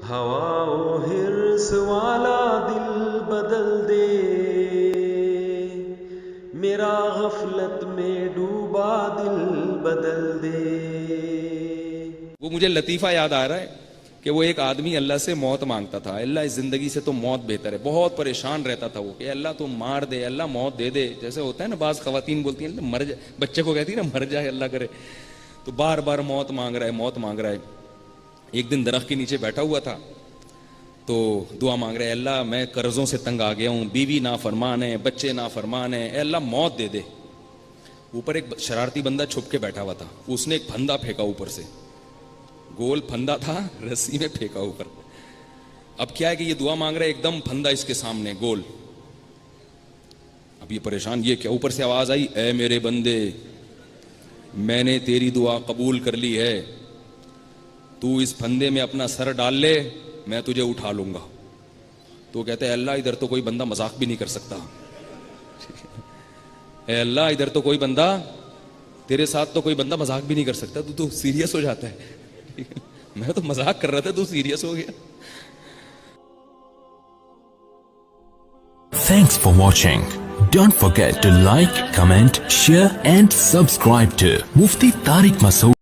ہوا و حرص والا دل بدل دے، میرا غفلت میں ڈوبا دل بدل دے. وہ مجھے لطیفہ یاد آ رہا ہے کہ وہ ایک آدمی اللہ سے موت مانگتا تھا. اللہ اس زندگی سے تو موت بہتر ہے. بہت پریشان رہتا تھا وہ کہ اللہ تو مار دے، اللہ موت دے دے. جیسے ہوتا ہے نا بعض خواتین بولتی ہیں مر جائے، بچے کو کہتی ہے نا مر جائے اللہ کرے. تو بار بار موت مانگ رہا ہے، موت مانگ رہا ہے. ایک دن درخت کے نیچے بیٹھا ہوا تھا تو دعا مانگ رہے، اللہ میں قرضوں سے تنگ آ گیا ہوں، بیوی نافرمان ہے، بچے نافرمان ہیں، اے اللہ موت دے دے. اوپر ایک شرارتی بندہ چھپ کے بیٹھا ہوا تھا. اس نے ایک پھندا پھینکا اوپر سے، گول پھندا تھا، رسی میں پھینکا اوپر. اب کیا ہے کہ یہ دعا مانگ رہا ہے، ایک دم پھندا اس کے سامنے گول. اب یہ پریشان، یہ کیا؟ اوپر سے آواز آئی، اے میرے بندے میں نے تیری دعا قبول کر لی ہے، تو اس پھندے میں اپنا سر ڈال لے، میں تجھے اٹھا لوں گا. تو کہتے ہیں اللہ ادھر تو کوئی بندہ مذاق بھی نہیں کر سکتا. اے اللہ ادھر تو کوئی بندہ، تیرے ساتھ تو کوئی بندہ مذاق بھی نہیں کر سکتا، تو سیریس ہو جاتا ہے. میں تو مذاق کر رہا تھا، تو سیریس ہو گیا. Thanks for watching. Don't forget to like, comment, share and subscribe to Mufti Tariq Masood.